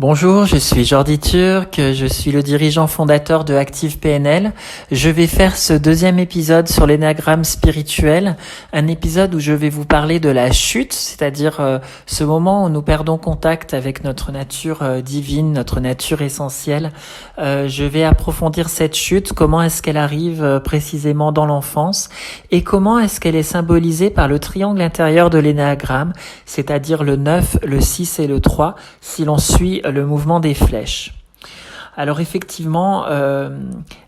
Bonjour, je suis Jordi Turc, je suis le dirigeant fondateur de Active PNL. Je vais faire ce deuxième épisode sur l'énagramme spirituel, un épisode où je vais vous parler de la chute, c'est-à-dire ce moment où nous perdons contact avec notre nature divine, notre nature essentielle. Je vais approfondir cette chute, comment est-ce qu'elle arrive précisément dans l'enfance et comment est-ce qu'elle est symbolisée par le triangle intérieur de l'énagramme, c'est-à-dire le 9, le 6 et le 3, si l'on suit le mouvement des flèches. Alors effectivement,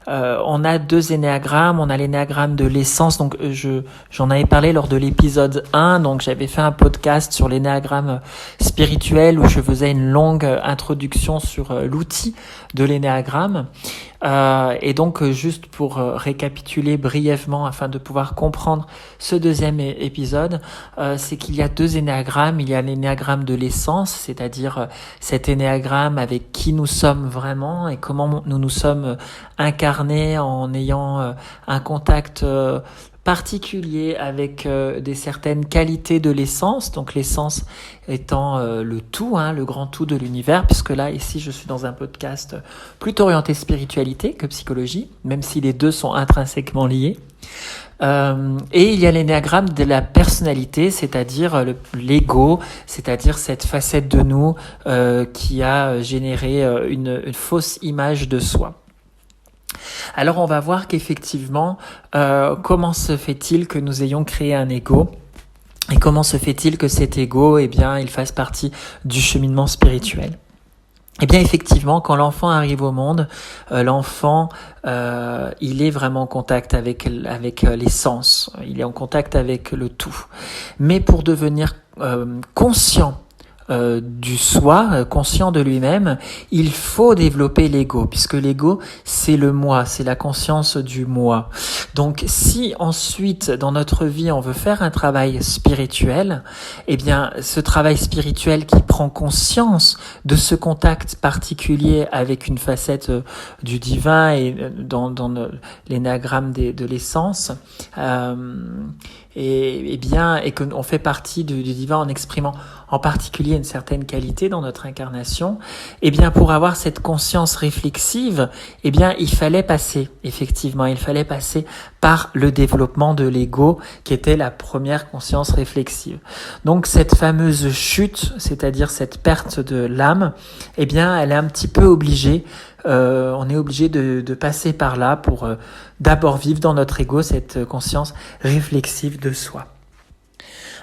on a deux énéagrammes. On a l'énéagramme de l'essence. Donc j'en avais parlé lors de l'épisode 1. Donc j'avais fait un podcast sur l'énéagramme spirituel où je faisais une longue introduction sur l'outil de l'énéagramme. Et donc juste pour récapituler brièvement afin de pouvoir comprendre ce deuxième épisode, c'est qu'il y a deux énéagrammes. Il y a l'énéagramme de l'essence, c'est-à-dire cet énéagramme avec qui nous sommes vraiment et comment nous nous sommes incarnés en ayant un contact particulier avec des certaines qualités de l'essence, donc l'essence étant le tout, le grand tout de l'univers, puisque là, ici, je suis dans un podcast plutôt orienté spiritualité que psychologie, même si les deux sont intrinsèquement liés. Et il y a l'énéagramme de la personnalité, c'est-à-dire l'ego, c'est-à-dire cette facette de nous qui a généré une fausse image de soi. Alors on va voir qu'effectivement, comment se fait-il que nous ayons créé un ego et comment se fait-il que cet ego, il fasse partie du cheminement spirituel. Eh bien effectivement, quand l'enfant arrive au monde, l'enfant, il est vraiment en contact avec les sens, il est en contact avec le tout. Mais pour devenir conscient du soi, conscient de lui-même, il faut développer l'ego, puisque l'ego, c'est le moi, c'est la conscience du moi. Donc, si ensuite, dans notre vie, on veut faire un travail spirituel, ce travail spirituel qui prend conscience de ce contact particulier avec une facette du divin et dans l'énagramme de l'essence, et qu'on fait partie du divin en exprimant en particulier une certaine qualité dans notre incarnation, pour avoir cette conscience réflexive, il fallait passer par le développement de l'ego, qui était la première conscience réflexive. Donc cette fameuse chute, c'est-à-dire cette perte de l'âme, elle est un petit peu obligée. On est obligé de passer par là pour d'abord vivre dans notre ego cette conscience réflexive de soi.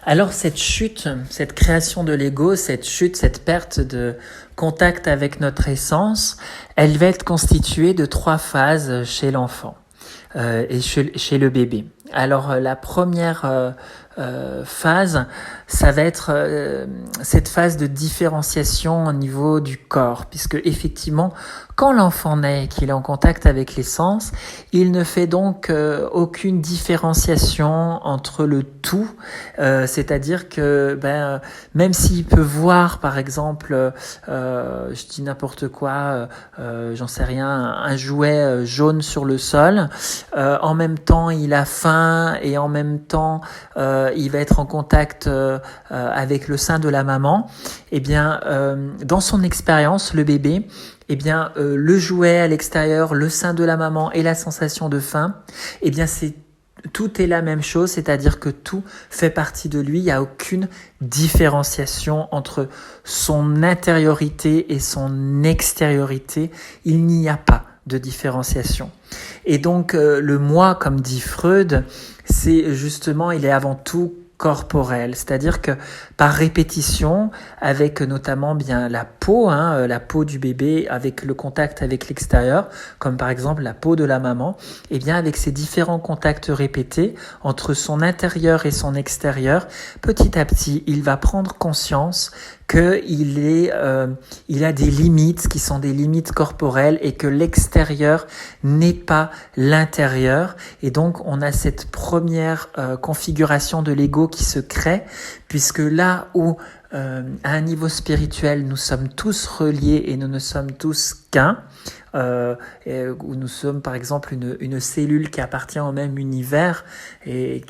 Alors cette chute, cette création de l'ego, cette chute, cette perte de contact avec notre essence, elle va être constituée de 3 phases chez l'enfant et chez le bébé. Alors la première phase, ça va être cette phase de différenciation au niveau du corps, puisque effectivement, quand l'enfant naît et qu'il est en contact avec l'essence, il ne fait donc aucune différenciation entre le tout, c'est-à-dire que même s'il peut voir par exemple, je dis n'importe quoi, j'en sais rien, un jouet jaune sur le sol, en même temps il a faim et en même temps il va être en contact avec le sein de la maman, dans son expérience, le bébé, le jouet à l'extérieur, le sein de la maman et la sensation de faim, tout est la même chose, c'est-à-dire que tout fait partie de lui. Il n'y a aucune différenciation entre son intériorité et son extériorité. Il n'y a pas de différenciation. Et donc le moi, comme dit Freud, c'est justement, il est avant tout corporel, c'est-à-dire que par répétition, avec notamment la peau du bébé, avec le contact avec l'extérieur, comme par exemple la peau de la maman, avec ces différents contacts répétés entre son intérieur et son extérieur, petit à petit, il va prendre conscience qu'il a des limites qui sont des limites corporelles et que l'extérieur n'est pas l'intérieur. Et donc, on a cette première configuration de l'ego qui se crée, puisque là où à un niveau spirituel nous sommes tous reliés et nous ne sommes tous qu'un, où nous sommes par exemple une cellule qui appartient au même univers et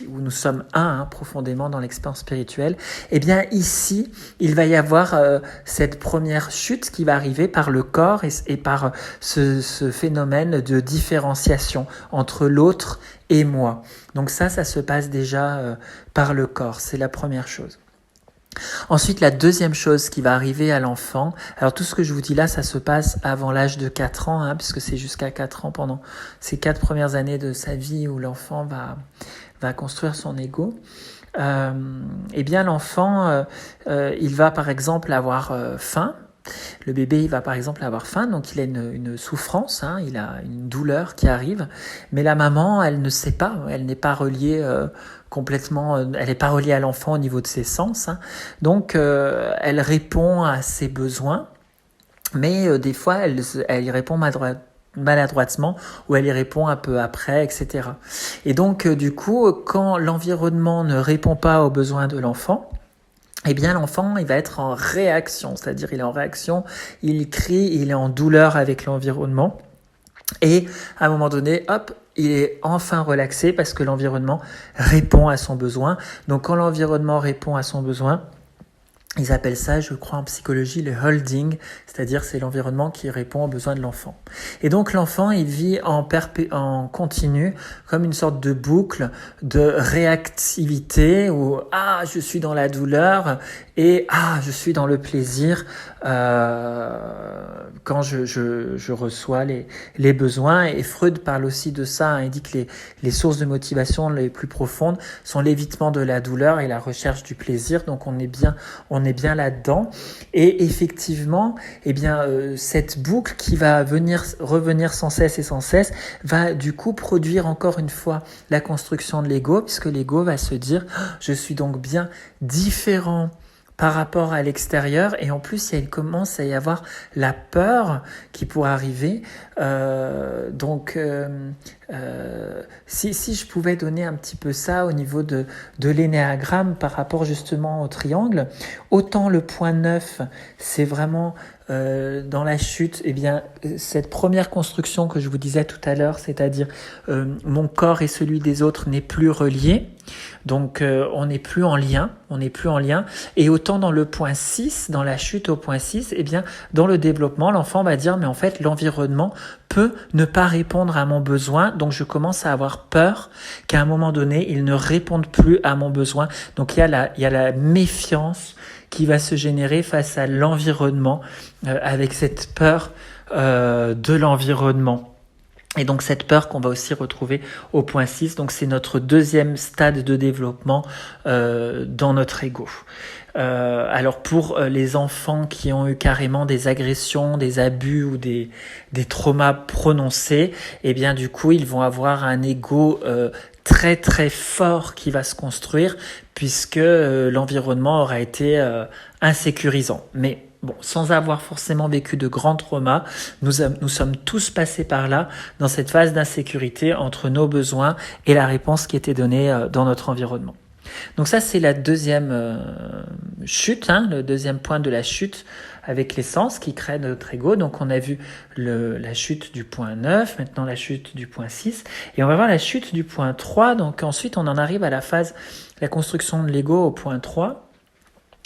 où nous sommes un profondément dans l'expérience spirituelle, eh bien ici il va y avoir cette première chute qui va arriver par le corps et par ce phénomène de différenciation entre l'autre et moi. Donc ça se passe déjà par le corps, c'est la première chose. Ensuite, la deuxième chose qui va arriver à l'enfant, alors tout ce que je vous dis là, ça se passe avant l'âge de 4 ans, puisque c'est jusqu'à 4 ans pendant ces 4 premières années de sa vie où l'enfant va construire son ego. Eh bien, l'enfant, il va par exemple avoir faim. Le bébé, il va par exemple avoir faim, donc il a une souffrance, il a une douleur qui arrive, mais la maman, elle ne sait pas, elle n'est pas reliée complètement, elle n'est pas reliée à l'enfant au niveau de ses sens, donc elle répond à ses besoins, mais des fois elle y répond maladroitement ou elle y répond un peu après, etc. Et donc du coup, quand l'environnement ne répond pas aux besoins de l'enfant, eh bien l'enfant il va être en réaction, c'est-à-dire il est en réaction, il crie, il est en douleur avec l'environnement et à un moment donné, hop, il est enfin relaxé parce que l'environnement répond à son besoin. Donc quand l'environnement répond à son besoin, ils appellent ça, je crois en psychologie, le holding, c'est-à-dire c'est l'environnement qui répond aux besoins de l'enfant. Et donc l'enfant, il vit en continu, comme une sorte de boucle de réactivité où je suis dans la douleur et je suis dans le plaisir quand je reçois les besoins. Et Freud parle aussi de ça, il dit que les sources de motivation les plus profondes sont l'évitement de la douleur et la recherche du plaisir. Donc on est bien là-dedans. Et effectivement, cette boucle qui va revenir sans cesse et sans cesse va du coup produire encore une fois la construction de l'ego, puisque l'ego va se dire je suis donc bien différent par rapport à l'extérieur, et en plus il commence à y avoir la peur qui pourrait arriver. Si je pouvais donner un petit peu ça au niveau de l'énéagramme par rapport justement au triangle, autant le point 9, c'est vraiment dans la chute, cette première construction que je vous disais tout à l'heure, c'est-à-dire mon corps et celui des autres n'est plus relié. Donc on n'est plus en lien, et autant dans le point 6, dans la chute au point 6, dans le développement, l'enfant va dire mais en fait l'environnement peut ne pas répondre à mon besoin, donc je commence à avoir peur qu'à un moment donné, il ne réponde plus à mon besoin. Donc il y a la méfiance qui va se générer face à l'environnement, avec cette peur de l'environnement. Et donc cette peur qu'on va aussi retrouver au point 6, donc c'est notre deuxième stade de développement dans notre ego. Alors pour les enfants qui ont eu carrément des agressions, des abus ou des traumas prononcés, du coup ils vont avoir un ego très très fort qui va se construire puisque l'environnement aura été insécurisant. Mais bon, sans avoir forcément vécu de grands traumas, nous sommes tous passés par là, dans cette phase d'insécurité entre nos besoins et la réponse qui était donnée dans notre environnement. Donc ça, c'est la deuxième chute, le deuxième point de la chute avec l'essence qui crée notre ego. Donc on a vu la chute du point 9, maintenant la chute du point 6, et on va voir la chute du point 3. Donc ensuite, on en arrive à la phase, la construction de l'ego au point 3.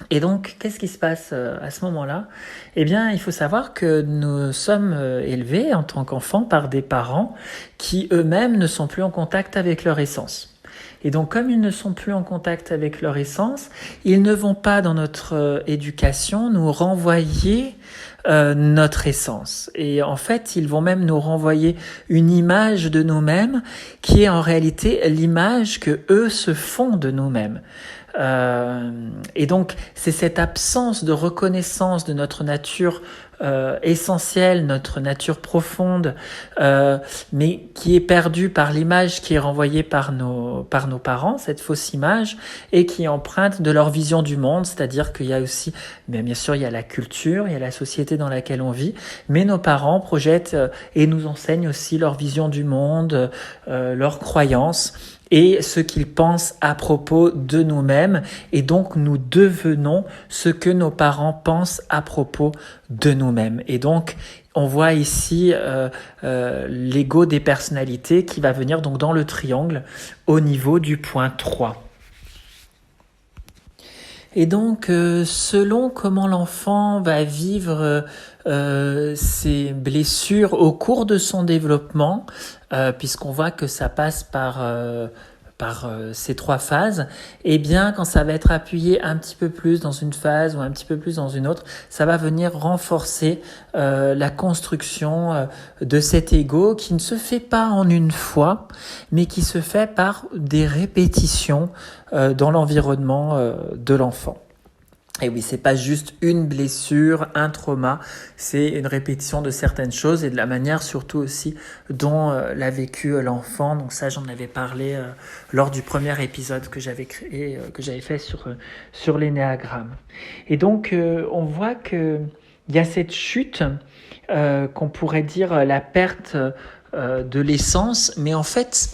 Et donc, qu'est-ce qui se passe à ce moment-là ? Il faut savoir que nous sommes élevés en tant qu'enfants par des parents qui eux-mêmes ne sont plus en contact avec leur essence. Et donc, comme ils ne sont plus en contact avec leur essence, ils ne vont pas dans notre éducation nous renvoyer notre essence. Et en fait, ils vont même nous renvoyer une image de nous-mêmes qui est en réalité l'image que eux se font de nous-mêmes. Et donc c'est cette absence de reconnaissance de notre nature essentielle, notre nature profonde, mais qui est perdue par l'image qui est renvoyée par nos parents, cette fausse image, et qui est empreinte de leur vision du monde, c'est-à-dire qu'il y a aussi, bien sûr, il y a la culture, il y a la société dans laquelle on vit, mais nos parents projettent et nous enseignent aussi leur vision du monde, leurs croyances. et ce qu'ils pensent à propos de nous-mêmes. Et donc, nous devenons ce que nos parents pensent à propos de nous-mêmes. Et donc, on voit ici l'ego des personnalités qui va venir donc dans le triangle au niveau du point 3. Et donc, selon comment l'enfant va vivre ses blessures au cours de son développement, puisqu'on voit que ça passe par ces 3 phases, et bien quand ça va être appuyé un petit peu plus dans une phase ou un petit peu plus dans une autre, ça va venir renforcer la construction de cet ego qui ne se fait pas en une fois, mais qui se fait par des répétitions dans l'environnement de l'enfant. Et oui, c'est pas juste une blessure, un trauma, c'est une répétition de certaines choses et de la manière surtout aussi dont l'a vécu l'enfant. Donc ça, j'en avais parlé lors du premier épisode que j'avais créé, que j'avais fait sur l'énéagramme. Et donc, on voit que il y a cette chute qu'on pourrait dire la perte de l'essence, mais en fait,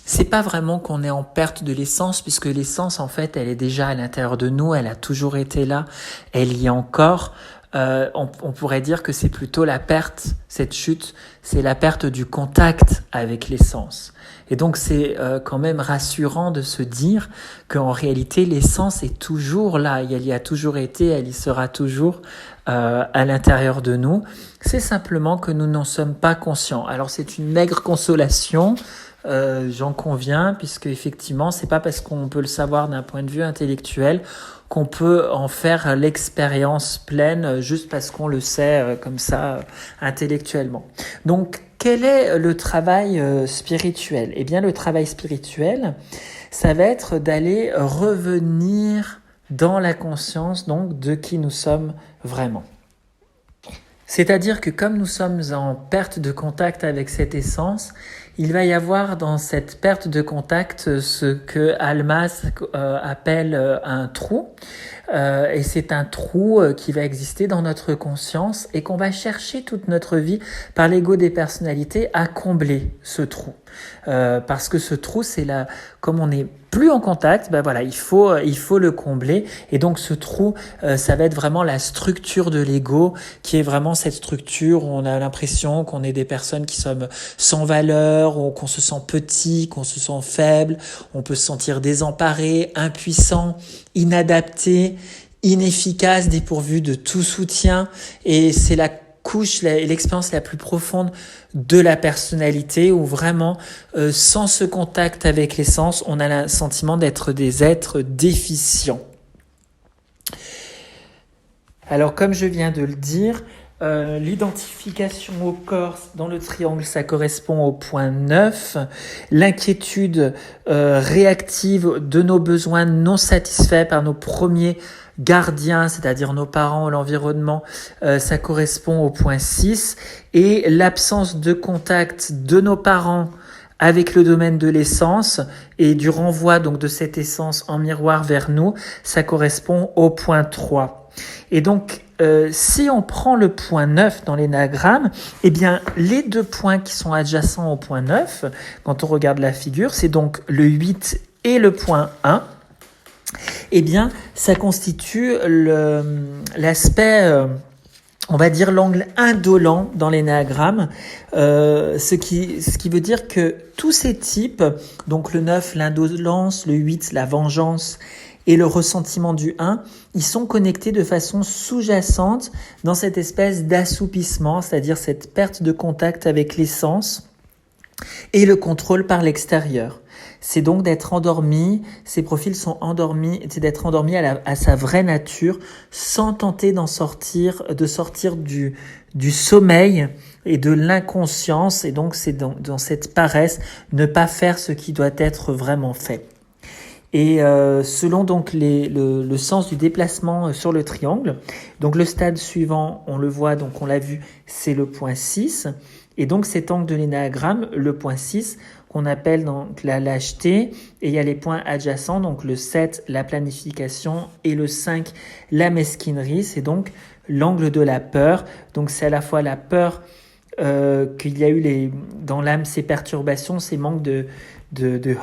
c'est pas vraiment qu'on est en perte de l'essence, puisque l'essence, en fait, elle est déjà à l'intérieur de nous, elle a toujours été là, elle y est encore. On pourrait dire que c'est plutôt la perte, cette chute, c'est la perte du contact avec l'essence. Et donc, c'est quand même rassurant de se dire qu'en réalité, l'essence est toujours là, elle y a toujours été, elle y sera toujours à l'intérieur de nous. C'est simplement que nous n'en sommes pas conscients. Alors, c'est une maigre consolation, j'en conviens, puisque effectivement, c'est pas parce qu'on peut le savoir d'un point de vue intellectuel qu'on peut en faire l'expérience pleine juste parce qu'on le sait comme ça intellectuellement. Donc, quel est le travail spirituel ? Eh bien, le travail spirituel, ça va être d'aller revenir dans la conscience donc de qui nous sommes vraiment. C'est-à-dire que comme nous sommes en perte de contact avec cette essence, il va y avoir dans cette perte de contact ce que Almas appelle un trou. Et c'est un trou qui va exister dans notre conscience et qu'on va chercher toute notre vie par l'ego des personnalités à combler ce trou. Parce que ce trou, comme on n'est plus en contact, il faut le combler. Et donc ce trou, ça va être vraiment la structure de l'ego, qui est vraiment cette structure où on a l'impression qu'on est des personnes qui sommes sans valeur, ou qu'on se sent petit, qu'on se sent faible, on peut se sentir désemparé, impuissant, inadapté, inefficace, dépourvu de tout soutien. Et c'est la couche, l'expérience la plus profonde de la personnalité, où vraiment, sans ce contact avec l'essence, on a le sentiment d'être des êtres déficients. Alors, comme je viens de le dire, l'identification au corps dans le triangle, ça correspond au point 9. L'inquiétude réactive de nos besoins non satisfaits par nos premiers gardiens, c'est-à-dire nos parents ou l'environnement, ça correspond au point 6. Et l'absence de contact de nos parents avec le domaine de l'essence et du renvoi donc de cette essence en miroir vers nous, ça correspond au point 3. Et donc, si on prend le point 9 dans l'énéagramme, eh bien, les 2 points qui sont adjacents au point 9, quand on regarde la figure, c'est donc le 8 et le point 1. Eh bien, ça constitue l'aspect, on va dire l'angle indolent dans l'énéagramme, ce qui veut dire que tous ces types, donc le 9, l'indolence, le 8, la vengeance, et le ressentiment du 1, ils sont connectés de façon sous-jacente dans cette espèce d'assoupissement, c'est-à-dire cette perte de contact avec l'essence et le contrôle par l'extérieur. C'est donc d'être endormi, ces profils sont endormis, c'est d'être endormi à sa vraie nature, sans tenter de sortir du sommeil et de l'inconscience, et donc c'est dans cette paresse, ne pas faire ce qui doit être vraiment fait. Et selon donc le sens du déplacement sur le triangle, donc le stade suivant, on le voit, donc on l'a vu, c'est le point 6. Et donc cet angle de l'énéagramme, le point 6, qu'on appelle donc la lâcheté, et il y a les points adjacents, donc le 7, la planification, et le 5, la mesquinerie, c'est donc l'angle de la peur. Donc c'est à la fois la peur qu'il y a eu dans l'âme ces perturbations, ces manques de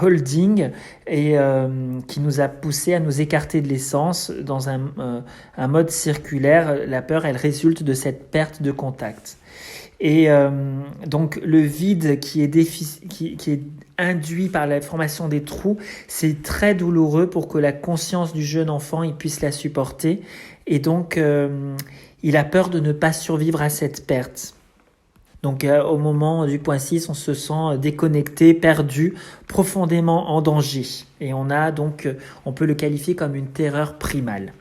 holding et qui nous a poussé à nous écarter de l'essence dans un mode circulaire. La peur, elle résulte de cette perte de contact. Et donc le vide qui est induit par la formation des trous, c'est très douloureux pour que la conscience du jeune enfant il puisse la supporter. Et donc il a peur de ne pas survivre à cette perte. Donc au moment du point 6, on se sent déconnecté, perdu, profondément en danger. Et on peut le qualifier comme une terreur primale.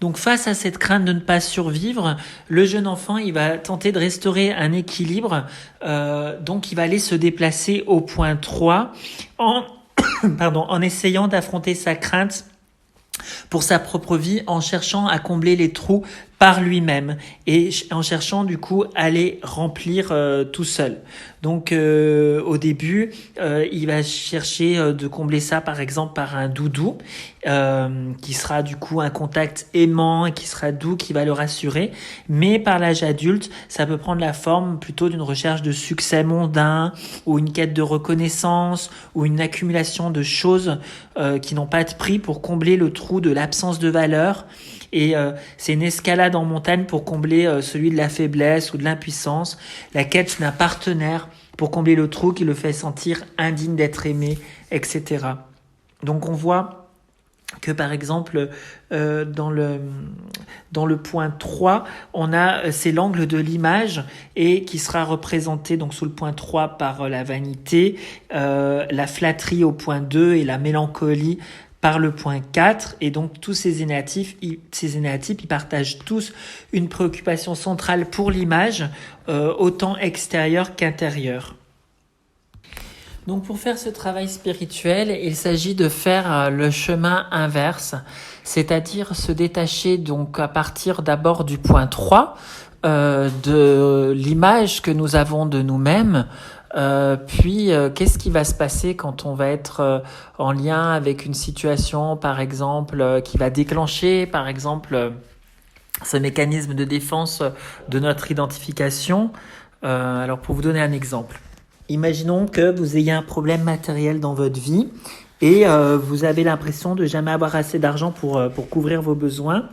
Donc face à cette crainte de ne pas survivre, le jeune enfant il va tenter de restaurer un équilibre. Donc il va aller se déplacer au point 3 en essayant d'affronter sa crainte pour sa propre vie, en cherchant à combler les trous par lui-même et en cherchant du coup à les remplir tout seul. Donc au début, il va chercher de combler ça par exemple par un doudou qui sera du coup un contact aimant et qui sera doux, qui va le rassurer. Mais par l'âge adulte, ça peut prendre la forme plutôt d'une recherche de succès mondain ou une quête de reconnaissance ou une accumulation de choses qui n'ont pas de prix pour combler le trou de l'absence de valeur. Et c'est une escalade en montagne pour combler celui de la faiblesse ou de l'impuissance, la quête d'un partenaire pour combler le trou qui le fait sentir indigne d'être aimé, etc. Donc on voit que par exemple dans le point 3, on a c'est l'angle de l'image et qui sera représenté donc sous le point 3 par la vanité, la flatterie au point 2 et la mélancolie par le point 4, et donc tous ces énéatypes, ils partagent tous une préoccupation centrale pour l'image, autant extérieure qu'intérieure. Donc pour faire ce travail spirituel, il s'agit de faire le chemin inverse, c'est-à-dire se détacher donc à partir d'abord du point 3, de l'image que nous avons de nous-mêmes. Puis qu'est-ce qui va se passer quand on va être en lien avec une situation, par exemple, qui va déclencher, par exemple, ce mécanisme de défense de notre identification. Alors pour vous donner un exemple, imaginons que vous ayez un problème matériel dans votre vie et vous avez l'impression de jamais avoir assez d'argent pour couvrir vos besoins.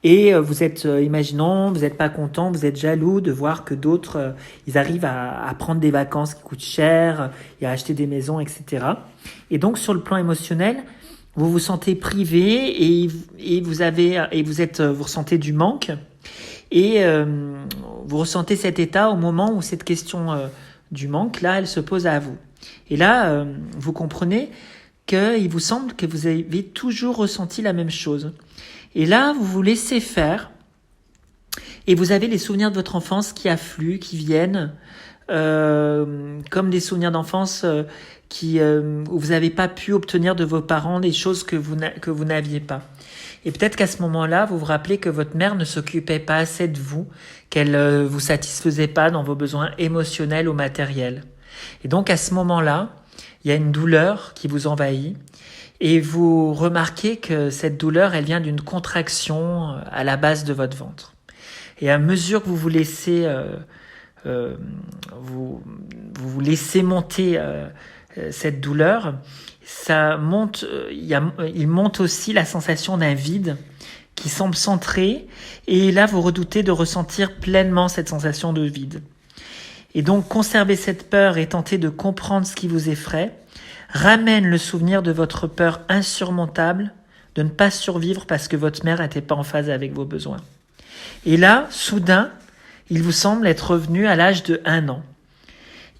Et vous êtes, imaginons, vous n'êtes pas content, vous êtes jaloux de voir que d'autres, ils arrivent à prendre des vacances qui coûtent cher, et à acheter des maisons, etc. Et donc sur le plan émotionnel, vous vous sentez privé et vous ressentez du manque et vous ressentez cet état au moment où cette question du manque là, elle se pose à vous. Et là, vous comprenez qu'il vous semble que vous avez toujours ressenti la même chose. Et là, vous vous laissez faire et vous avez les souvenirs de votre enfance qui affluent, qui viennent, comme des souvenirs d'enfance où vous n'avez pas pu obtenir de vos parents des choses que vous n'aviez pas. Et peut-être qu'à ce moment-là, vous vous rappelez que votre mère ne s'occupait pas assez de vous, qu'elle vous satisfaisait pas dans vos besoins émotionnels ou matériels. Et donc à ce moment-là, il y a une douleur qui vous envahit. Et vous remarquez que cette douleur, elle vient d'une contraction à la base de votre ventre. Et à mesure que vous vous laissez, vous laissez monter cette douleur, ça monte. Il monte aussi la sensation d'un vide qui semble centré. Et là, vous redoutez de ressentir pleinement cette sensation de vide. Et donc, conserver cette peur et tenter de comprendre ce qui vous effraie ramène le souvenir de votre peur insurmontable de ne pas survivre parce que votre mère n'était pas en phase avec vos besoins. Et là, soudain, il vous semble être revenu à l'âge de 1 an.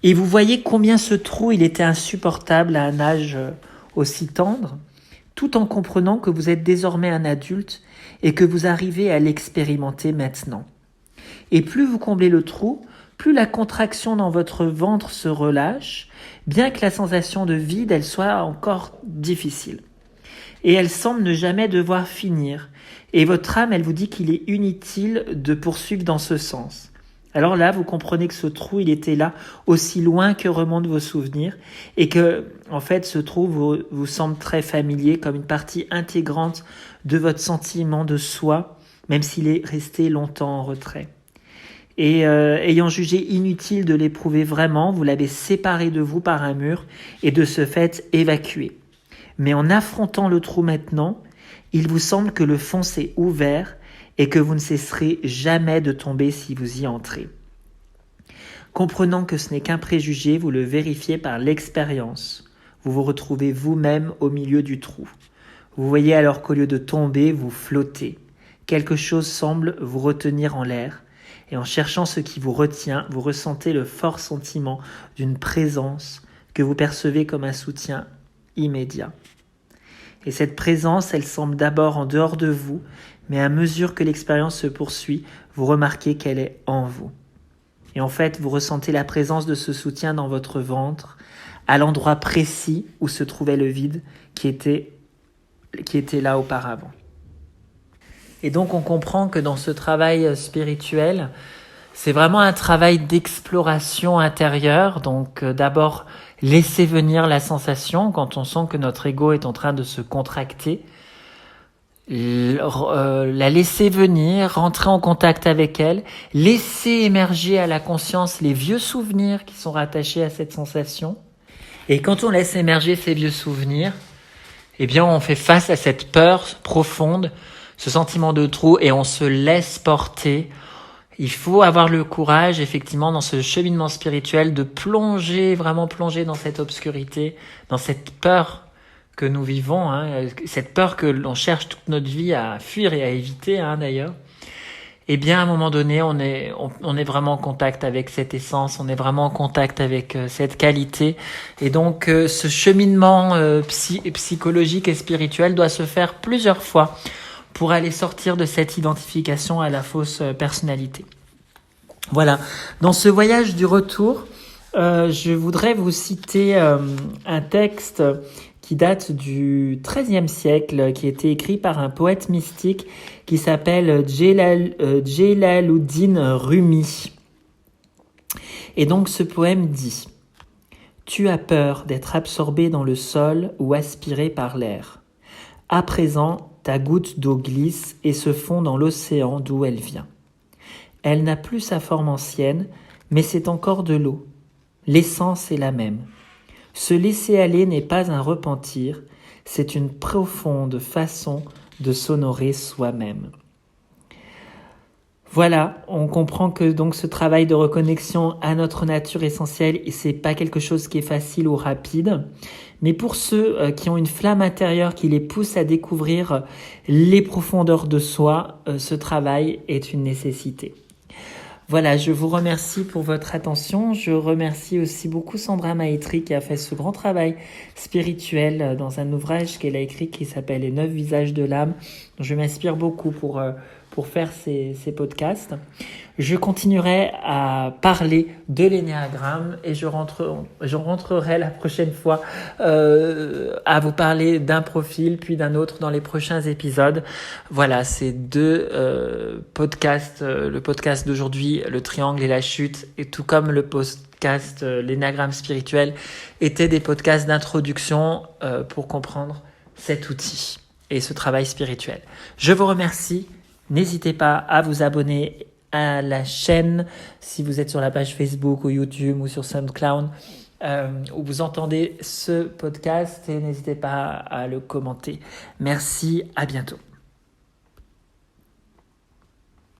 Et vous voyez combien ce trou, il était insupportable à un âge aussi tendre, tout en comprenant que vous êtes désormais un adulte et que vous arrivez à l'expérimenter maintenant. Et plus vous comblez le trou, plus la contraction dans votre ventre se relâche, bien que la sensation de vide, elle soit encore difficile. Et elle semble ne jamais devoir finir. Et votre âme, elle vous dit qu'il est inutile de poursuivre dans ce sens. Alors là, vous comprenez que ce trou, il était là aussi loin que remontent vos souvenirs et que, en fait, ce trou vous semble très familier, comme une partie intégrante de votre sentiment de soi, même s'il est resté longtemps en retrait. Et ayant jugé inutile de l'éprouver vraiment, vous l'avez séparé de vous par un mur et de ce fait évacué. Mais en affrontant le trou maintenant, il vous semble que le fond s'est ouvert et que vous ne cesserez jamais de tomber si vous y entrez. Comprenant que ce n'est qu'un préjugé, vous le vérifiez par l'expérience. Vous vous retrouvez vous-même au milieu du trou. Vous voyez alors qu'au lieu de tomber, vous flottez. Quelque chose semble vous retenir en l'air. Et en cherchant ce qui vous retient, vous ressentez le fort sentiment d'une présence que vous percevez comme un soutien immédiat. Et cette présence, elle semble d'abord en dehors de vous, mais à mesure que l'expérience se poursuit, vous remarquez qu'elle est en vous. Et en fait, vous ressentez la présence de ce soutien dans votre ventre, à l'endroit précis où se trouvait le vide qui était là auparavant. Et donc on comprend que dans ce travail spirituel, c'est vraiment un travail d'exploration intérieure. Donc d'abord, laisser venir la sensation quand on sent que notre ego est en train de se contracter. La laisser venir, rentrer en contact avec elle, laisser émerger à la conscience les vieux souvenirs qui sont rattachés à cette sensation. Et quand on laisse émerger ces vieux souvenirs, eh bien on fait face à cette peur profonde, ce sentiment de trou, et on se laisse porter. Il faut avoir le courage, effectivement, dans ce cheminement spirituel, de plonger, vraiment plonger dans cette obscurité, dans cette peur que nous vivons, cette peur que l'on cherche toute notre vie à fuir et à éviter, d'ailleurs. Eh bien, à un moment donné, on est vraiment en contact avec cette essence, on est vraiment en contact avec cette qualité. Et donc, ce cheminement psychologique et spirituel doit se faire plusieurs fois pour aller sortir de cette identification à la fausse personnalité. Voilà. Dans ce voyage du retour, je voudrais vous citer un texte qui date du XIIIe siècle, qui a été écrit par un poète mystique qui s'appelle Jalaluddin Rumi. Et donc ce poème dit « Tu as peur d'être absorbé dans le sol ou aspiré par l'air. À présent, ta goutte d'eau glisse et se fond dans l'océan d'où elle vient. Elle n'a plus sa forme ancienne, mais c'est encore de l'eau. L'essence est la même. Se laisser aller n'est pas un repentir, c'est une profonde façon de s'honorer soi-même. » Voilà, on comprend que donc ce travail de reconnexion à notre nature essentielle, c'est pas quelque chose qui est facile ou rapide, mais pour ceux qui ont une flamme intérieure qui les pousse à découvrir les profondeurs de soi, ce travail est une nécessité. Voilà, je vous remercie pour votre attention. Je remercie aussi beaucoup Sandra Maitri qui a fait ce grand travail spirituel dans un ouvrage qu'elle a écrit qui s'appelle « Les 9 visages de l'âme ». Je m'inspire beaucoup pour faire ces podcasts. Je continuerai à parler de l'énéagramme et je rentrerai la prochaine fois à vous parler d'un profil puis d'un autre dans les prochains épisodes. Voilà, ces deux podcasts, le podcast d'aujourd'hui, le triangle et la chute, et tout comme le podcast l'énéagramme spirituel, étaient des podcasts d'introduction pour comprendre cet outil et ce travail spirituel. Je vous remercie. N'hésitez pas à vous abonner à la chaîne si vous êtes sur la page Facebook ou YouTube ou sur SoundCloud où vous entendez ce podcast, et n'hésitez pas à le commenter. Merci, à bientôt.